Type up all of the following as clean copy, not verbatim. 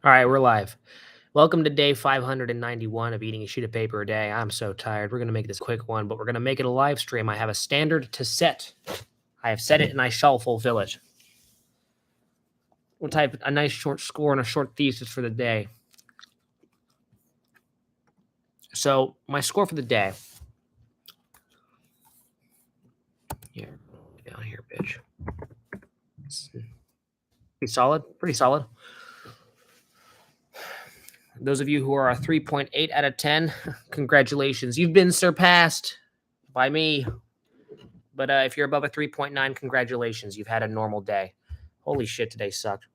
All right, we're live. Welcome to day 591 of eating a sheet of paper a day. I'm so tired. We're going to make this a quick one, but we're going to make it a live stream. I have a standard to set. I have set it and I shall fulfill it. We'll type a nice short score and a short thesis for the day. So, my score for the day. Here, down here, bitch. Pretty solid. Pretty solid. Those of you who are a 3.8 out of 10, congratulations. You've been surpassed by me. But if you're above a 3.9, congratulations. You've had a normal day. Holy shit, today sucked.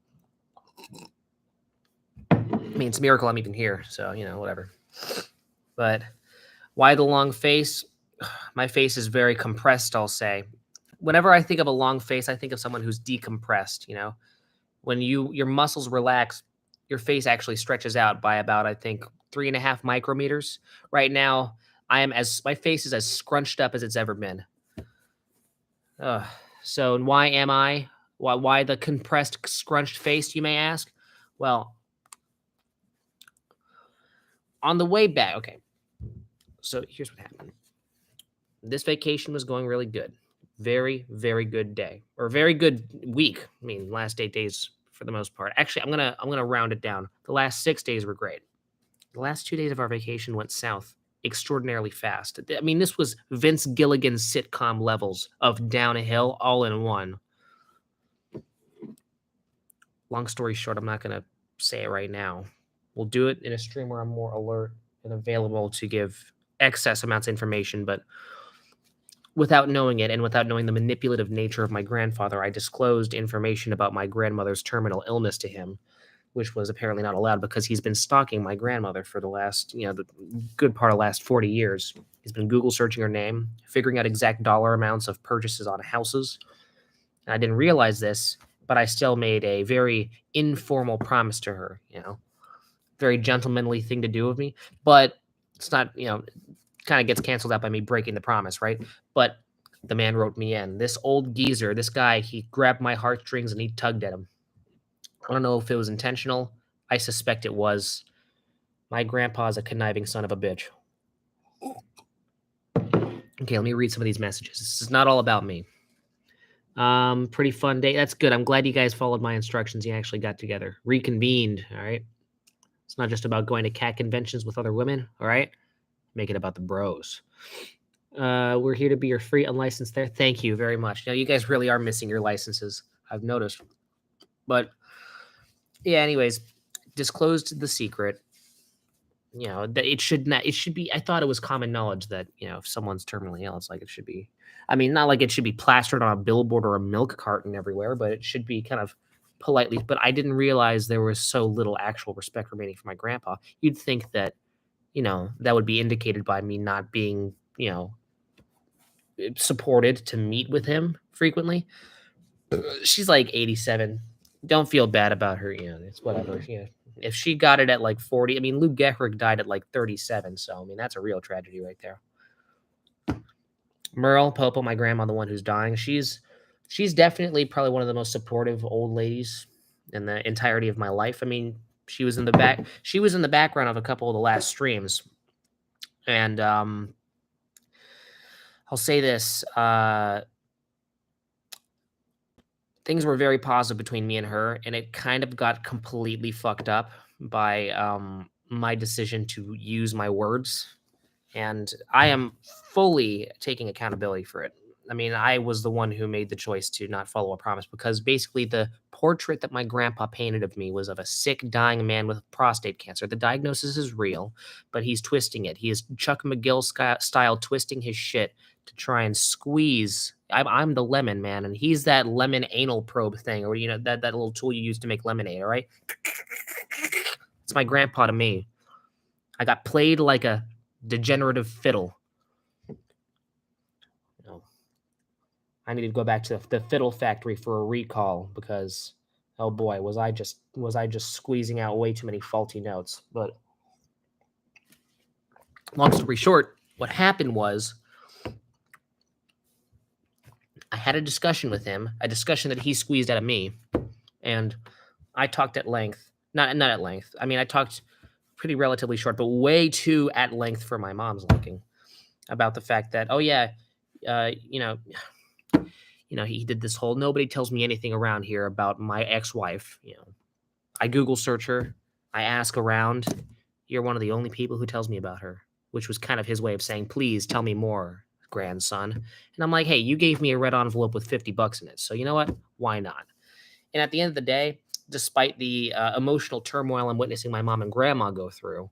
I mean, it's a miracle I'm even here, so, whatever. But why the long face? My face is very compressed, I'll say. Whenever I think of a long face, I think of someone who's decompressed, When your muscles relax, your face actually stretches out by about, I think, 3.5 micrometers. Right now, my face is as scrunched up as it's ever been. So why am I? Why the compressed, scrunched face, you may ask? Well, on the way back, okay. So here's what happened. This vacation was going really good. Very, very good day. Or very good week. I mean, last 8 days for the most part. Actually, I'm gonna round it down. The last 6 days were great. The last 2 days of our vacation went south extraordinarily fast. I mean, this was Vince Gilligan sitcom levels of downhill all in one. Long story short, I'm not going to say it right now. We'll do it in a stream where I'm more alert and available to give excess amounts of information, but without knowing it and without knowing the manipulative nature of my grandfather, I disclosed information about my grandmother's terminal illness to him, which was apparently not allowed because he's been stalking my grandmother for the last, the good part of the last 40 years. He's been Google searching her name, figuring out exact dollar amounts of purchases on houses. And I didn't realize this, but I still made a very informal promise to her, very gentlemanly thing to do with me. But it's not, kind of gets canceled out by me breaking the promise, right? But the man wrote me in. This old geezer, this guy, he grabbed my heartstrings and he tugged at them. I don't know if it was intentional. I suspect it was. My grandpa's a conniving son of a bitch. Okay, let me read some of these messages. This is not all about me. Pretty fun day. That's good. I'm glad you guys followed my instructions. You actually got together. Reconvened, all right? It's not just about going to cat conventions with other women, all right? Make it about the bros. We're here to be your free unlicensed there. Thank you very much. You guys really are missing your licenses. I've noticed. But yeah, anyways, disclosed the secret. That it should be, I thought it was common knowledge that, if someone's terminally ill, it's like it should be, I mean, not like it should be plastered on a billboard or a milk carton everywhere, but it should be kind of politely. But I didn't realize there was so little actual respect remaining for my grandpa. You'd think that, that would be indicated by me not being, supported to meet with him frequently. She's like 87. Don't feel bad about her. It's whatever. If she got it at like 40, I mean, Lou Gehrig died at like 37. So, I mean, that's a real tragedy right there. Merle Popo, my grandma, the one who's dying, she's definitely probably one of the most supportive old ladies in the entirety of my life. I mean, she was in the background of a couple of the last streams. And I'll say this, things were very positive between me and her, and it kind of got completely fucked up by my decision to use my words. And I am fully taking accountability for it. I mean, I was the one who made the choice to not follow a promise because basically the portrait that my grandpa painted of me was of a sick, dying man with prostate cancer. The diagnosis is real, but he's twisting it. He is Chuck McGill style twisting his shit to try and squeeze. I'm the lemon man, and he's that lemon anal probe thing, or that little tool you use to make lemonade. All right, it's my grandpa to me. I got played like a degenerative fiddle. I need to go back to the fiddle factory for a recall because, oh boy, was I just squeezing out way too many faulty notes. But long story short, what happened was I had a discussion with him, a discussion that he squeezed out of me, and I talked at length Not at length. I mean, I talked pretty relatively short, but way too at length for my mom's liking about the fact that, oh yeah, uh, you know, he did this whole nobody tells me anything around here about my ex-wife. I Google search her, I ask around. You're one of the only people who tells me about her, which was kind of his way of saying, please tell me more, grandson. And I'm like, hey, you gave me a red envelope with $50 in it, so you know what? Why not? And at the end of the day, despite the emotional turmoil I'm witnessing my mom and grandma go through,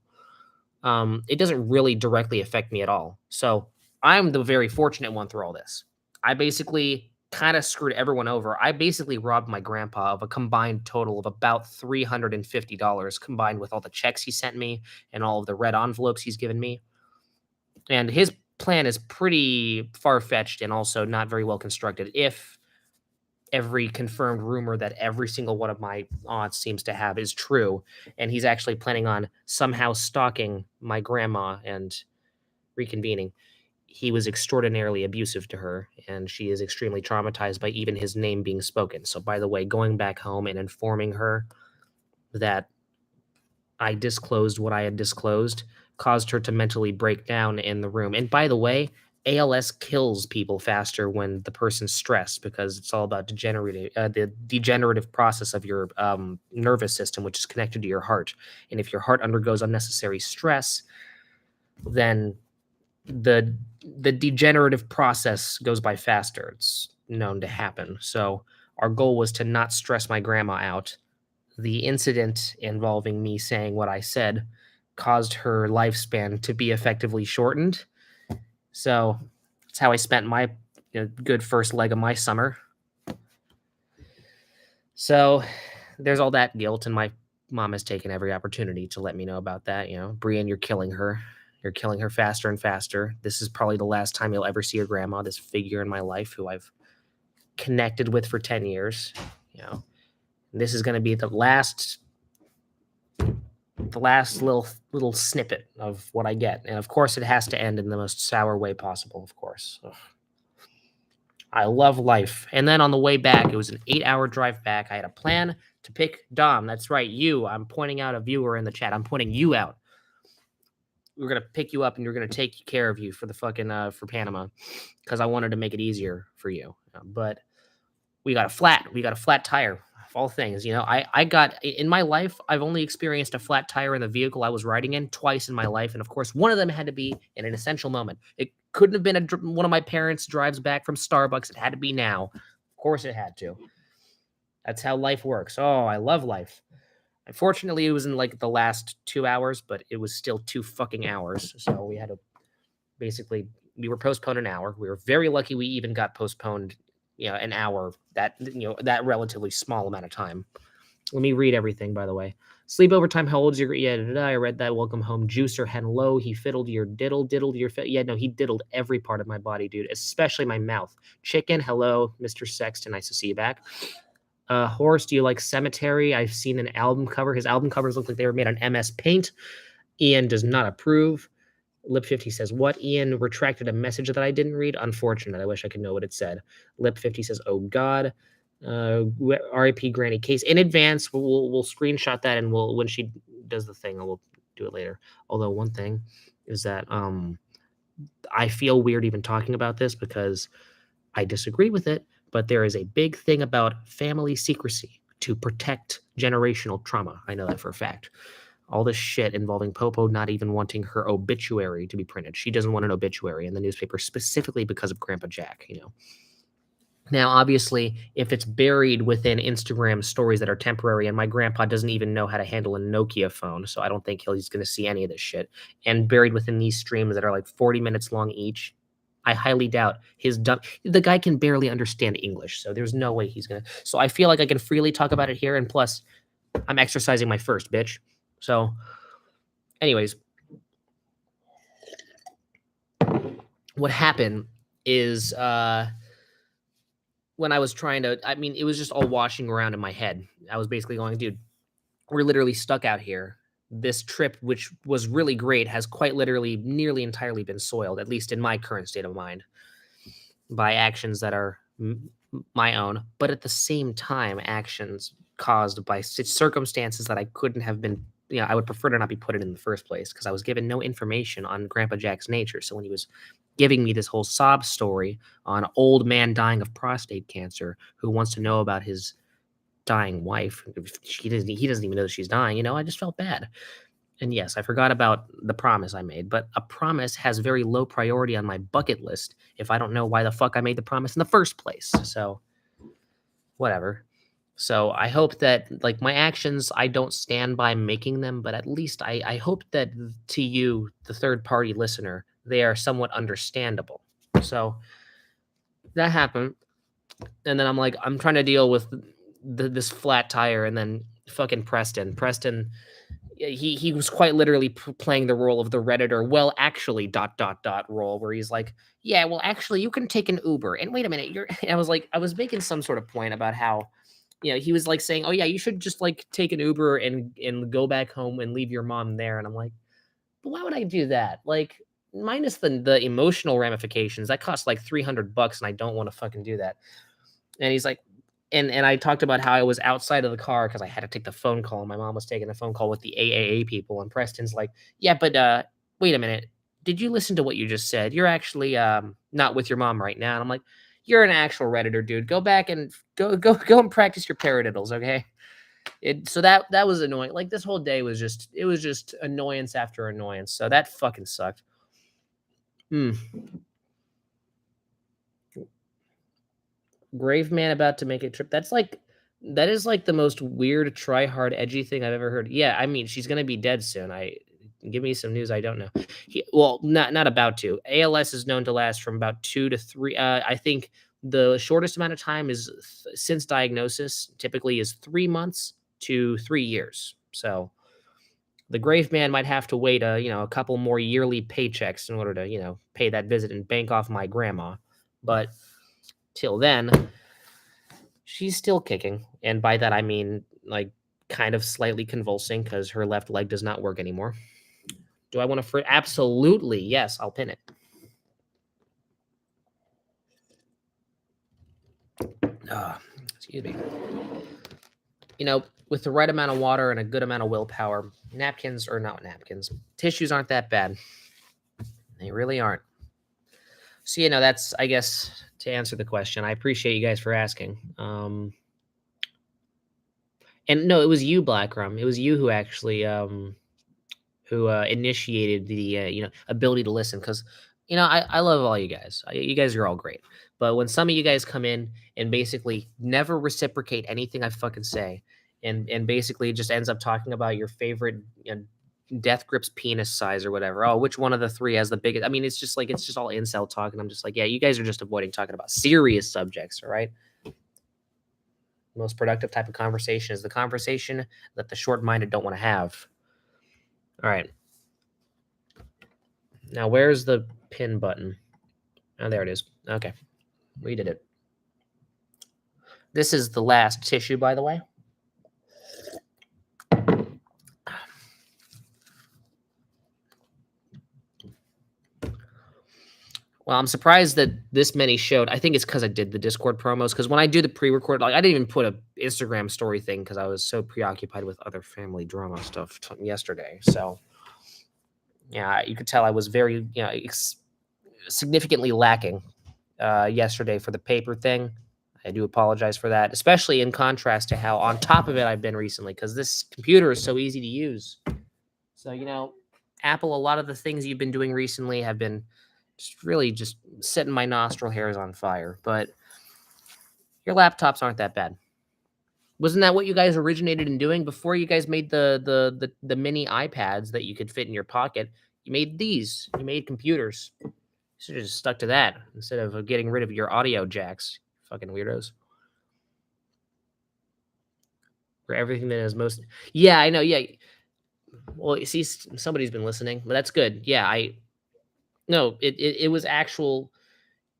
it doesn't really directly affect me at all. So I'm the very fortunate one through all this. I basically kind of screwed everyone over. I basically robbed my grandpa of a combined total of about $350 combined with all the checks he sent me and all of the red envelopes he's given me. And his plan is pretty far fetched and also not very well constructed if every confirmed rumor that every single one of my aunts seems to have is true. And he's actually planning on somehow stalking my grandma and reconvening. He was extraordinarily abusive to her, and she is extremely traumatized by even his name being spoken. So, by the way, going back home and informing her that I disclosed what I had disclosed caused her to mentally break down in the room. And by the way, ALS kills people faster when the person's stressed because it's all about the degenerative process of your nervous system, which is connected to your heart. And if your heart undergoes unnecessary stress, then the the degenerative process goes by faster. It's known to happen. So our goal was to not stress my grandma out. The incident involving me saying what I said caused her lifespan to be effectively shortened. So that's how I spent my good first leg of my summer. So there's all that guilt, and my mom has taken every opportunity to let me know about that. Brian, you're killing her. You're killing her faster and faster. This is probably the last time you'll ever see your grandma, this figure in my life who I've connected with for 10 years. This is going to be the last little snippet of what I get. And of course, it has to end in the most sour way possible, of course. Ugh. I love life. And then on the way back, it was an 8-hour drive back. I had a plan to pick Dom. That's right, you. I'm pointing out a viewer in the chat. I'm pointing you out. We're going to pick you up and we're going to take care of you for the fucking, for Panama. Because I wanted to make it easier for you. But we got a flat tire. Of all things, I got in my life, I've only experienced a flat tire in the vehicle I was riding in twice in my life. And of course, one of them had to be in an essential moment. It couldn't have been one of my parents drives back from Starbucks. It had to be now. Of course it had to. That's how life works. Oh, I love life. Unfortunately, it was in like the last 2 hours, but it was still 2 fucking hours. So we had to we were postponed an hour. We were very lucky we even got postponed an hour, that relatively small amount of time. Let me read everything, by the way. Sleepover time. How old is your? Yeah, I read that. Welcome home, Juicer. Hello. He fiddled your diddled your. Yeah, no, he diddled every part of my body, dude, especially my mouth. Chicken. Hello, Mr. Sexton. Nice to see you back. Horace, do you like Cemetery? I've seen an album cover. His album covers look like they were made on MS Paint. Ian does not approve. Lip50 says, what? Ian retracted a message that I didn't read. Unfortunate. I wish I could know what it said. Lip50 says, oh, God. RIP Granny Case. In advance, we'll screenshot that, and when she does the thing, we'll do it later. Although one thing is that I feel weird even talking about this because I disagree with it, but there is a big thing about family secrecy to protect generational trauma. I know that for a fact. All this shit involving Popo not even wanting her obituary to be printed. She doesn't want an obituary in the newspaper specifically because of Grandpa Jack, Now, obviously, if it's buried within Instagram stories that are temporary, and my grandpa doesn't even know how to handle a Nokia phone, so I don't think he's going to see any of this shit, and buried within these streams that are like 40 minutes long each, I highly doubt the guy can barely understand English, so there's no way he's going to. So I feel like I can freely talk about it here, and plus, I'm exercising my first, bitch. So, anyways, what happened is when I was trying to, it was just all washing around in my head. I was basically going, dude, we're literally stuck out here. This trip, which was really great, has quite literally nearly entirely been soiled, at least in my current state of mind, by actions that are my own, but at the same time, actions caused by circumstances that I couldn't have been, I would prefer to not be put in the first place because I was given no information on Grandpa Jack's nature. So when he was giving me this whole sob story on old man dying of prostate cancer who wants to know about his dying wife, he doesn't even know that she's dying, I just felt bad. And yes, I forgot about the promise I made, but a promise has very low priority on my bucket list if I don't know why the fuck I made the promise in the first place. So, whatever. So, I hope that, like, my actions, I don't stand by making them, but at least I hope that to you, the third party listener, they are somewhat understandable. So, that happened. And then I'm trying to deal with this flat tire, and then fucking Preston, he was quite literally playing the role of the Redditor, well, actually, role, where he's like, yeah, well, actually, you can take an Uber. And wait a minute, I was making some sort of point about how, he was like saying, oh, yeah, you should just like take an Uber and go back home and leave your mom there. And I'm like, but why would I do that? Like, minus the emotional ramifications, that costs like $300 and I don't want to fucking do that. And he's like, and I talked about how I was outside of the car because I had to take the phone call. My mom was taking the phone call with the AAA people, and Preston's like, "Yeah, but wait a minute. Did you listen to what you just said? You're actually not with your mom right now." And I'm like, "You're an actual Redditor, dude. Go back and go and practice your paradiddles, okay?" So that was annoying. Like this whole day was just annoyance after annoyance. So that fucking sucked. Hmm. Grave man about to make a trip. That is like the most weird, try hard, edgy thing I've ever heard. Yeah, I mean, she's gonna be dead soon. Give me some news I don't know. Well, not about to. ALS is known to last from about 2 to 3. I think the shortest amount of time is since diagnosis. Typically, is 3 months to 3 years. So the grave man might have to wait a couple more yearly paychecks in order to pay that visit and bank off my grandma. But till then, she's still kicking, and by that I mean, like, kind of slightly convulsing because her left leg does not work anymore. Do I want to absolutely, yes, I'll pin it. Excuse me. With the right amount of water and a good amount of willpower, tissues aren't that bad. They really aren't. So, that's, I guess, to answer the question. I appreciate you guys for asking. And no, it was you, Blackrum. It was you who actually who initiated the ability to listen, because I love all you guys. You guys are all great, but when some of you guys come in and basically never reciprocate anything I fucking say, and basically just ends up talking about your favorite Death Grip's penis size or whatever. Oh, which one of the three has the biggest? I mean, it's just all incel talk, and I'm just like, yeah, you guys are just avoiding talking about serious subjects, all right? Most productive type of conversation is the conversation that the short-minded don't want to have. All right. Now, where's the pin button? Oh, there it is. Okay. We did it. This is the last tissue, by the way. Well, I'm surprised that this many showed. I think it's because I did the Discord promos. Because when I do the pre-record, like I didn't even put a Instagram story thing because I was so preoccupied with other family drama stuff yesterday. So, yeah, you could tell I was very, significantly lacking yesterday for the paper thing. I do apologize for that, especially in contrast to how on top of it I've been recently, because this computer is so easy to use. So, Apple, a lot of the things you've been doing recently have been just setting my nostril hairs on fire. But your laptops aren't that bad. Wasn't that what you guys originated in doing before you guys made the mini iPads that you could fit in your pocket? You made these. You made computers. You should have just stuck to that instead of getting rid of your audio jacks. Fucking weirdos. For everything that is most... Yeah, I know. Yeah. Well, you see, somebody's been listening, but that's good. Yeah, No, it was actual.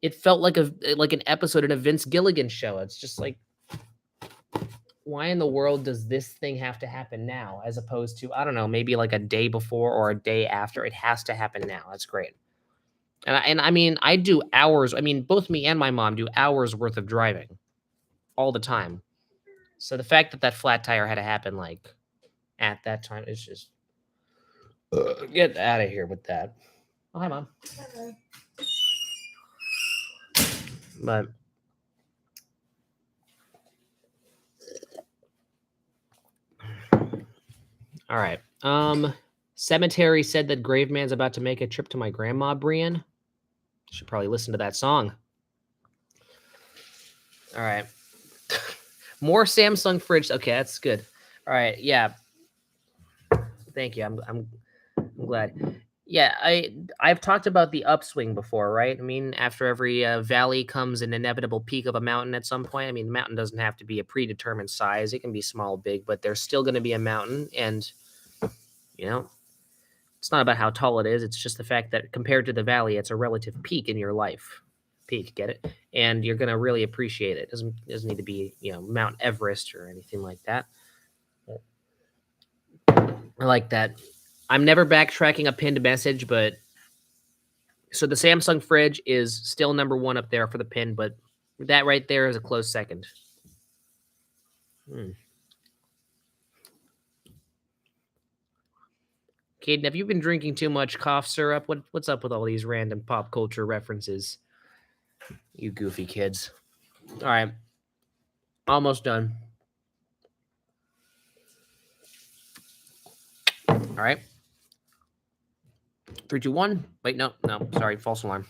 It felt like an episode in a Vince Gilligan show. It's just like, why in the world does this thing have to happen now, as opposed to, I don't know, maybe like a day before or a day after? It has to happen now. That's great. And I mean, I do hours. I mean, both me and my mom do hours worth of driving all the time. So the fact that that flat tire had to happen like at that time is just get out of here with that. Oh, hi, Mom. But all right. Cemetery said that Graveman's about to make a trip to my grandma, Brian. Should probably listen to that song. All right. More Samsung fridge. Okay, that's good. All right. Yeah. Thank you. I'm glad. Yeah, I've talked about the upswing before, right? I mean, after every valley comes an inevitable peak of a mountain at some point. I mean, the mountain doesn't have to be a predetermined size. It can be small, big, but there's still going to be a mountain. And, you know, it's not about how tall it is. It's just the fact that compared to the valley, it's a relative peak in your life. Peak, get it? And you're going to really appreciate it. Doesn't need to be, Mount Everest or anything like that. I like that. I'm never backtracking a pinned message, but so the Samsung fridge is still number one up there for the pin, but that right there is a close second. Caden, have you been drinking too much cough syrup? What's up with all these random pop culture references? You goofy kids. All right. Almost done. All right. 3, 2, 1. Wait, no. Sorry, false alarm.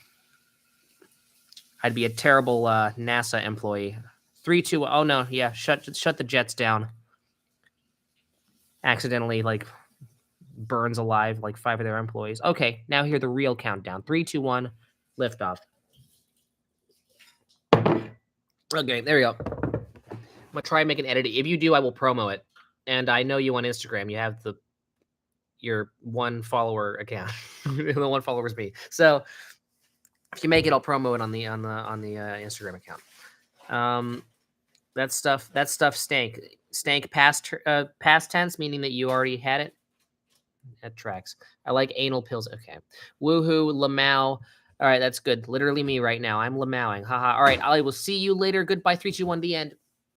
I'd be a terrible NASA employee. 3, 2. Oh no, yeah. Shut the jets down. Accidentally, burns alive 5 of their employees. Okay, now hear the real countdown. 3, 2, 1. Liftoff. Okay, there we go. I'm gonna try and make an edit. If you do, I will promo it. And I know you on Instagram. You have your one follower account. The one follower is me. So if you make it, I'll promo it on the Instagram account. That stuff stank. Stank past tense, meaning that you already had it. That tracks. I like anal pills. Okay. Woohoo, Lamau. All right, that's good. Literally me right now. I'm Lamauing. Haha. All right, I will see you later. Goodbye. 3, 2, 1. The end.